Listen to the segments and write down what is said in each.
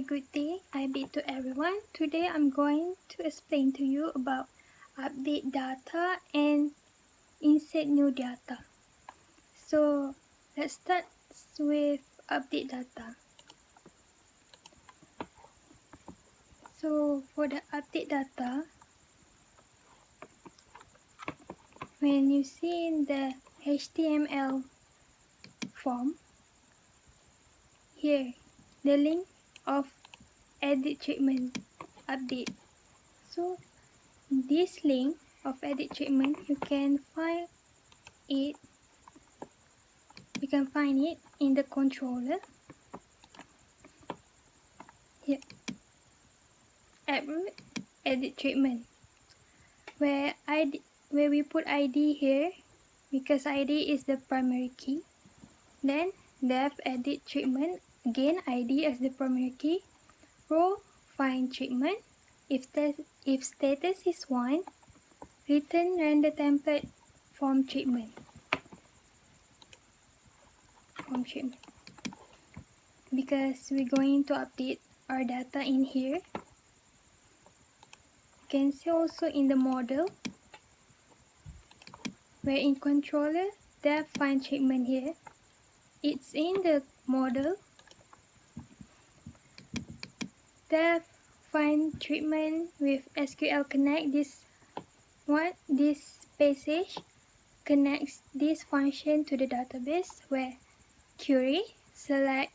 good day. I bid to everyone. Today I'm going to explain to you about update data and insert new data. So let's start with update data. So for the update data, when you see in the HTML form, here the link of edit treatment update. So this link of edit treatment you can find it in the controller here, edit treatment, where we put ID here because ID is the primary key. Then def edit treatment, again ID as the primary key. Row find treatment. If status is 1, return render template form treatment. Because we're going to update our data in here. You can see also in the model, where in controller def find treatment here. It's in the model. Def find treatment with SQL Connect. This passage connects this function to the database, where query select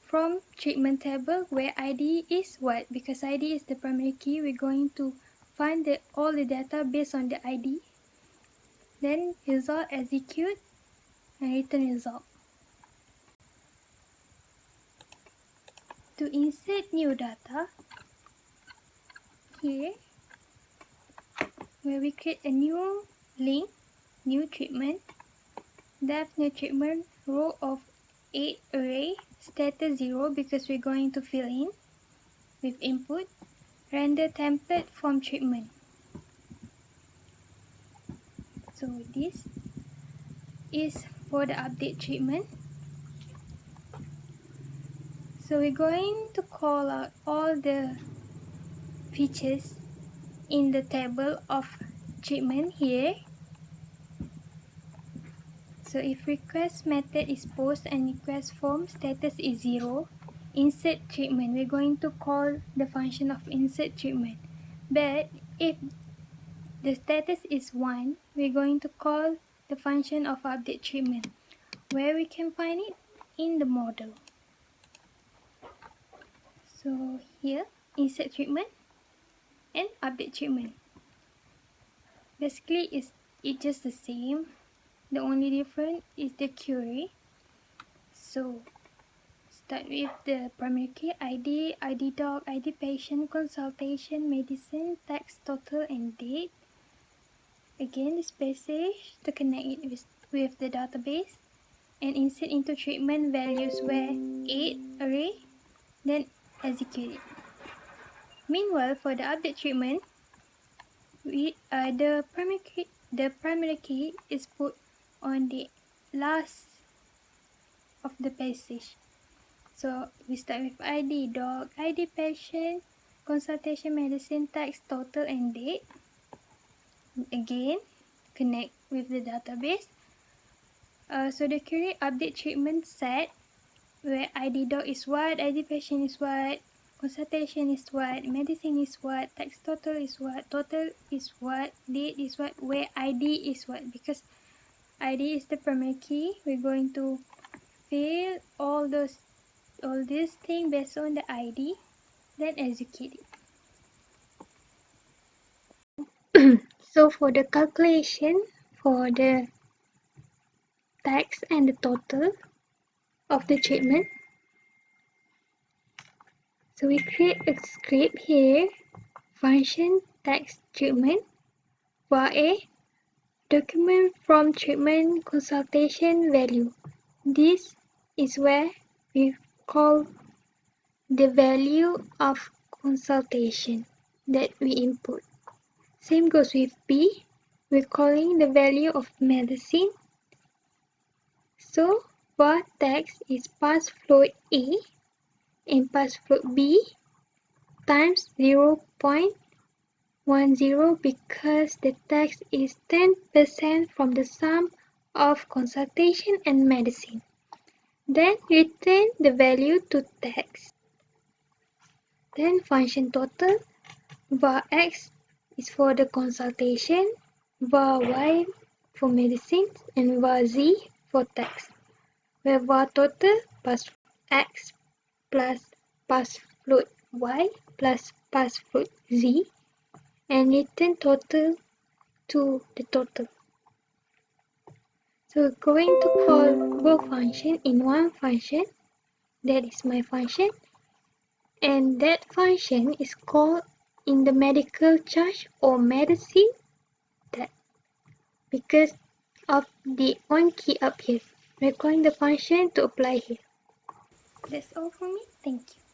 from treatment table where ID is what, because ID is the primary key. We're going to find all the data based on the ID. Then result execute and return result. To insert new data, here where we create a new link, new treatment, def new treatment, row of 8 array, status 0 because we're going to fill in with input, render template form treatment. So this is for the update treatment. So we're going to call out all the features in the table of treatment here. So if request method is post and request form status is 0, insert treatment, we're going to call the function of insert treatment. But if the status is 1, we're going to call the function of update treatment, where we can find it in the model. So here, insert treatment and update treatment. Basically, it's just the same. The only difference is the query. So start with the primary key, ID, ID doc, ID patient, consultation, medicine, tax, total, and date. Again, this passage to connect it with the database and insert into treatment values where 8 array, then execute it. Meanwhile, for the update treatment, the primary key is put on the last of the passage. So we start with ID doc, ID patient, consultation, medicine, tax, total, and date. Again, connect with the database. So the query update treatment set, where ID doc is what, ID patient is what, consultation is what, medicine is what, tax total is what, total is what, date is what, where ID is what. Because ID is the primary key, we're going to fill all these things based on the ID, then execute it. So for the calculation for the tax and the total of the treatment, so we create a script here, function tax treatment, for a document from treatment consultation value. This is where we call the value of consultation that we input. Same goes with B. We're calling the value of medicine. So for tax is pass float A and pass float B times 0.10 because the tax is 10% from the sum of consultation and medicine. Then return the value to tax. Then function total var x is for the consultation, var y for medicine, and var z for tax, where var total plus x plus pass float y plus pass float z, and return total to the total. So we're going to call both functions in one function, that is my function, and that function is called in the medical charge or medicine that because of the on key up here. We're calling the function to apply here. That's all for me. Thank you.